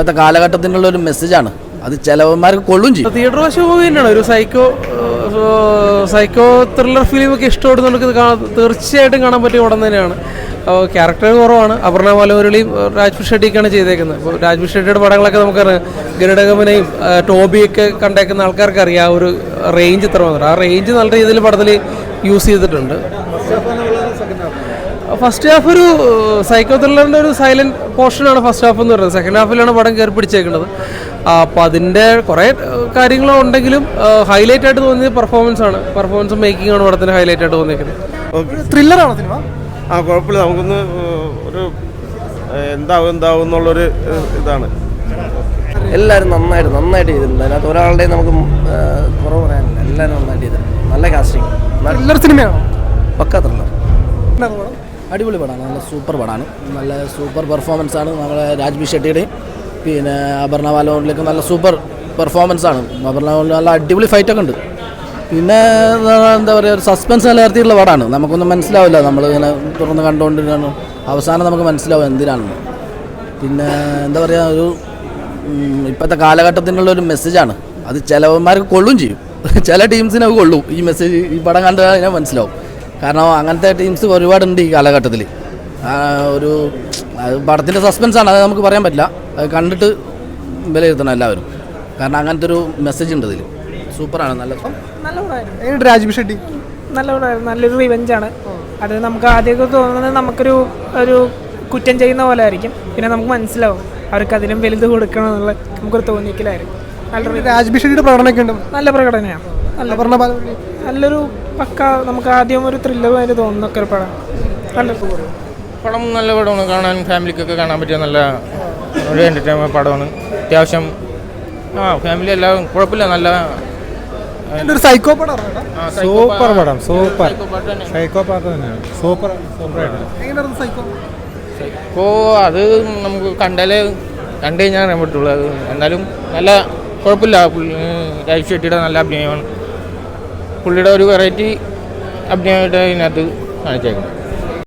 ഇപ്പോഴത്തെ കാലഘട്ടത്തിനുള്ള ഒരു മെസ്സേജാണ്. അത് ചിലവന്മാർക്ക് കൊള്ളും ചെയ്യും. തിയേറ്റർ വശം മൂവി തന്നെയാണ്. ഒരു സൈക്കോ ത്രില്ലർ ഫിലിമൊക്കെ ഇഷ്ടപ്പെടുന്നവർക്ക് തീർച്ചയായിട്ടും കാണാൻ പറ്റിയ ഉടൻ തന്നെയാണ്. ക്യാരക്ടർ കുറവാണ്. അപർണ ബാലമുരളിയും രാജ്പൂർ ഷെട്ടിയൊക്കെയാണ് ചെയ്തേക്കുന്നത്. അപ്പോൾ രാജ്പൂർ ഷെട്ടിയുടെ പടങ്ങളൊക്കെ നമുക്കറിയാം. ഗരുഡഗമനയും ടോബിയൊക്കെ കണ്ടേക്കുന്ന ആൾക്കാർക്ക് അറിയാം ആ ഒരു റേഞ്ച് ഇത്ര മാത്രം. ആ റേഞ്ച് നല്ല രീതിയിൽ പടത്തിൽ യൂസ് ചെയ്തിട്ടുണ്ട്. ഫസ്റ്റ് ഹാഫ് ഒരു സൈക്കോ ത്രില്ലറിൻ്റെ ഒരു സൈലൻറ്റ് പോർഷനാണ് ഫസ്റ്റ് ഹാഫ് എന്ന് പറയുന്നത്. സെക്കൻഡ് ഹാഫിലാണ് പടം കയറി പിടിച്ചേക്കുന്നത്. അപ്പോൾ അതിൻ്റെ കുറേ കാര്യങ്ങളുണ്ടെങ്കിലും ഹൈലൈറ്റ് ആയിട്ട് തോന്നിയത് പെർഫോമൻസും മേക്കിംഗ് ആണ് പടത്തിന് ഹൈലൈറ്റ് ആയിട്ട് തോന്നിയിരിക്കുന്നത്. ത്രില്ലറാണോ സിനിമ? കുഴപ്പമില്ല. നമുക്കൊന്ന് ഒരു എന്താവും എന്നുള്ളൊരു ഇതാണ്. എല്ലാവരും നന്നായിട്ട് ചെയ്തിട്ടുണ്ട്. അതിനകത്ത് ഒരാളുടെ നമുക്ക് കുറവ് പറയാനില്ല. എല്ലാവരും നന്നായിട്ട് ചെയ്തിട്ടുണ്ട്. നല്ല കാസ്റ്റിംഗ്. ത്രില്ലർ സിനിമയാണോ? പക്ക ത്രില്ലർ. അടിപൊളി പടമാണ്. നല്ല സൂപ്പർ പടമാണ്. നല്ല സൂപ്പർ പെർഫോമൻസ് ആണ് നമ്മുടെ രാജ്ബി ഷെട്ടിയുടെയും പിന്നെ അപർണ ബാലമുരളിയൊക്കെ നല്ല സൂപ്പർ പെർഫോമൻസ് ആണ്. അപർണ ബാലമുരളി നല്ല അടിപൊളി ഫൈറ്റൊക്കെ ഉണ്ട്. പിന്നെ എന്താ പറയുക, ഒരു സസ്പെൻസ് നിലനിർത്തിയിട്ടുള്ള പടമാണ്. നമുക്കൊന്നും മനസ്സിലാവില്ല. നമ്മളിങ്ങനെ തുറന്ന് കണ്ടുകൊണ്ടിരുന്ന അവസാനം നമുക്ക് മനസ്സിലാവും എന്തിനാണെന്ന്. പിന്നെ എന്താ പറയുക, ഒരു ഇപ്പോഴത്തെ കാലഘട്ടത്തിനുള്ള ഒരു മെസ്സേജാണ്. അത് ചിലവന്മാർക്ക് കൊള്ളും ചെയ്യും. ചില ടീംസിനൊക്കെ കൊള്ളും ഈ മെസ്സേജ്. ഈ പടം കണ്ടു കഴിഞ്ഞാൽ മനസ്സിലാവും. കാരണം അങ്ങനത്തെ ടീംസ് ഒരുപാടുണ്ട് ഈ കാലഘട്ടത്തിൽ. ഒരു പടത്തിൻ്റെ സസ്പെൻസാണ്, അത് നമുക്ക് പറയാൻ പറ്റില്ല. അത് കണ്ടിട്ട് വിലയിരുത്തണം എല്ലാവരും. കാരണം അങ്ങനത്തെ ഒരു മെസ്സേജ് ഉണ്ട് ഇതിൽ. സൂപ്പറാണ്. നല്ല പടമായിരുന്നു. രാജ്ബി ഷെട്ടി നല്ല പടമായിരുന്നു. നല്ലൊരു റിവെഞ്ചാണ്. അത് നമുക്ക് ആദ്യമൊക്കെ തോന്നുന്നത് നമുക്കൊരു കുറ്റം ചെയ്യുന്ന പോലെ ആയിരിക്കും. പിന്നെ നമുക്ക് മനസ്സിലാവും അവർക്ക് അതിലും വലുത് കൊടുക്കണം എന്നുള്ള നമുക്കൊരു തോന്നിക്കലായിരുന്നു. രാജ്ബി ഷെട്ടിയുടെ പ്രകടനമൊക്കെ ഉണ്ട്. നല്ല പ്രകടനമാണ്. നല്ലൊരു പക്ക നമുക്ക് ആദ്യം ഒരു ത്രില്ലറുമായിട്ട് തോന്നുന്നൊക്കെ ഒരു പടം. പടം നല്ല പടമാണ്. കാണാൻ ഫാമിലിക്കൊക്കെ കാണാൻ പറ്റിയ നല്ല ഒരു എൻ്റർടൈൻമെൻറ്റ് പടമാണ്. അത്യാവശ്യം ഫാമിലി എല്ലാം കുഴപ്പമില്ല. നല്ല ഒരു സൈക്കോ പടം. സൂപ്പർ പടം. സൈക്കോ പാട്ട് തന്നെയാണ്. എങ്ങനെയായിരുന്നു സൈക്കോ? അത് നമുക്ക് കണ്ടു കഴിഞ്ഞാൽ അറിയാൻ പറ്റുള്ളൂ. അത് എന്നാലും നല്ല കുഴപ്പമില്ല. രാജ് ഷെട്ടിയുടെ നല്ല അഭിനയമാണ്. പുള്ളിയുടെ ഒരു വെറൈറ്റി അഭിനയമായിട്ട് ഇതിനകത്ത് കാണിച്ചേക്കുന്നത്.